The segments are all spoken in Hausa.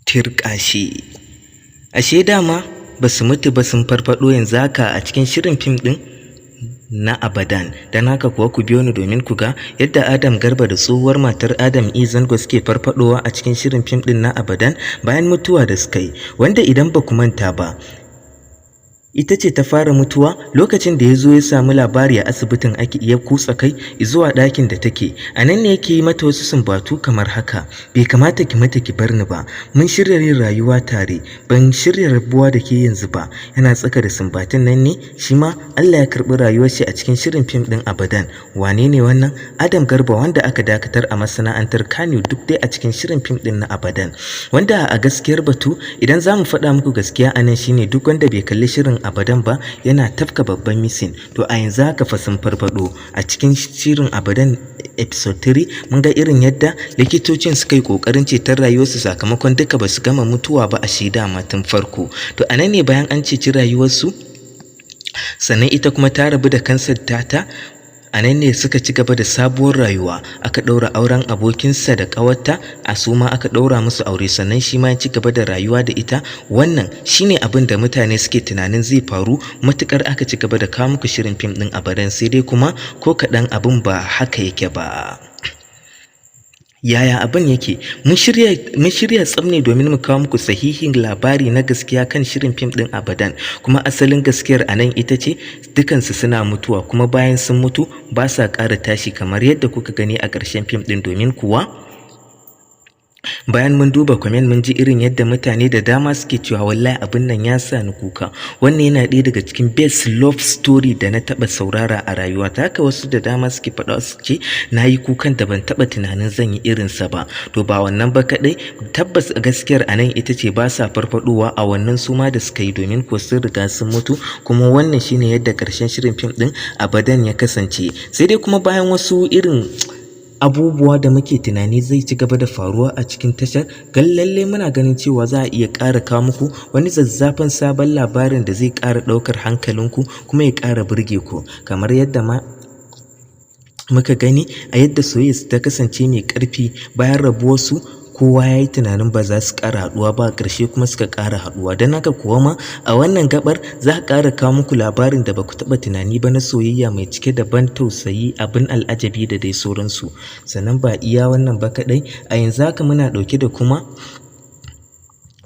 Tirƙashi. Ashe dama ba su mutu ba, sun farfaɗo yanzu haka a cikin shirin fim ɗin na Abadan. Don haka kuwa ku biyo ni domin ku ga yadda Adam Garba da tsohuwar matar Adam E Zango suke farfaɗowa a cikin shirin fim ɗin na Abadan bayan mutuwa da suka yi, wanda idan ba ku manta ba, ita ce ta fara mutuwa lokacin da ya zo ya samu labari a asibitin ake iya kutsa kai zuwa ɗakin da take. A nan ne yake yi mata wasu sumbatu kamar haka: bai kamata ki mata ki bar ni ba, mun shirya yin rayuwa tare, ban shirya rabuwa da ke yanzu ba. Yana tsaka da sumbatun nan ne shi ma Allah ya karɓi rayuwar shi a cikin shirin fim ɗin Abadan. Wane ne wannan? Adam Garba, wanda aka dakatar a masana'antar Kano, duk dai a cikin shirin fim ɗin na Abadan, wanda a gaskiyar batu idan za mu faɗa muku gaskiya a nan shine duk wanda bai kalli shirin Abadan ba yana tafka babban misin. To a yanzu haka fa sun farfado a cikin shirin Abadan episode 3. mun ga irin yadda likitocin suka yi kokarin ceton rayuwarsu sakamakon duka ba su gama mutuwa ba a shida tun farko. To a nan ne bayan an ceci rayuwarsu, sannan ita kuma ta rabu da kansar tata. A nan ne suka ci gaba da sabuwar rayuwa, aka ɗaura auren abokinsa da ƙawarta, a su ma aka ɗaura musu aure, sannan shi ma ya ci gaba da rayuwa da ita. Wannan shine abin da mutane suke tunanin zai faru matukar aka ci gaba da kawo muku shirin fim ɗin Abadan, sai dai kuma ko kaɗan abin ba haka yake ba. Yaya abin yake? Mun shirya tsam ne domin mu kawo muku sahihin labari na gaskiya kan shirin fim ɗin Abadan, kuma asalin gaskiyar a nan ita ce dukansu suna mutuwa, kuma bayan sun mutu ba sa ƙara tashi kamar yadda kuka gani a ƙarshen fim ɗin. Domin kuwa bayan mun duba comment mun ji irin yadda mutane da dama suke cewa wallahi abin nan ya sa ni kuka, wannan yana ɗaya daga cikin best love story da na taɓa saurara a rayuwa ta. Haka wasu da dama suke faɗa su ce na yi kukan da ban taɓa tunanin zan yi irinsa ba. To ba wannan ba kaɗai, tabbas gaskiyar a nan ita ce ba sa farfaɗowa a wannan suma da suka yi, domin ko sun riga sun mutu, kuma wannan shine yadda ƙarshen shirin fim ɗin Abadan ya kasance. Sai dai kuma bayan wasu irin abubuwa da muke tunani zai ci gaba da faruwa a cikin tashar, lalle muna ganin cewa za a iya ƙara kawo muku wani zazzafan sabon labarin da zai ƙara ɗaukar hankalinku kuma ya ƙara burge ku, kamar yadda ma muka gani a yadda soyayya ta kasance mai ƙarfi bayan rabuwarsu. Kowa ya yi tunanin ba za su ƙara haɗuwa ba, ƙarshe kuma suka ƙara haɗuwa. Don haka kuwa ma a wannan gabar za a ƙara kawo muku labarin da ba ku taɓa tunani ba na soyayya mai cike da ban tausayi, abin al'ajabi da dai sauransu. Sannan ba iya wannan ba kaɗai, a yanzu haka muna ɗauke da kuma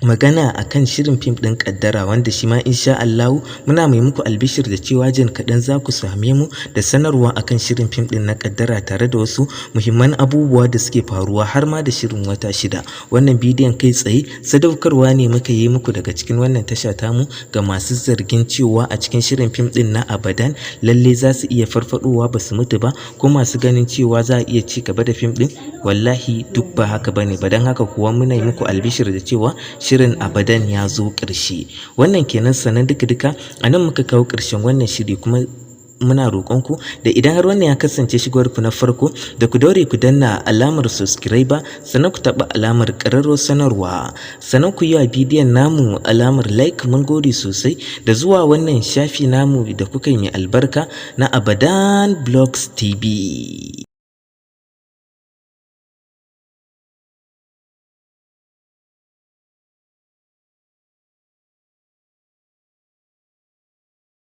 magana akan shirin fim ɗin Kaddara, wanda shi ma insha Allahu muna mai muku albishir da cewa jin kaɗan za ku same mu da sanarwa akan shirin fim ɗin na Kaddara, tare da wasu muhimman abubuwa da suke faruwa har ma da shirin wata 6. Wannan bidiyon kai tsaye sadaukarwa ne muka yi muku daga cikin wannan tasha tamu ga masu zargin cewa a cikin shirin fim ɗin na Abadan lalle za su iya farfadowa ba su mutu ba, ko masu ganin cewa za a iya ci gaba da fim ɗin. Wallahi duk ba haka bane ba. Don haka kuwa muna yi muku albishir da cewa shirin Abadan ya zo ƙarshe. Wannan kenan, sanan duka a nan muka kawo ƙarshen wannan shiri, kuma muna roƙonku da idan har wannan ya kasance shigarku na farko, da ku daure ku danna alamar subscriber, sannan ku taɓa alamar ƙararrawar sanarwa, sannan ku yi wa bidiyon namu alamar like. Mun gode sosai da zuwa wannan shafi namu da kuka yi mai albarka na Abadan Vlogs TV.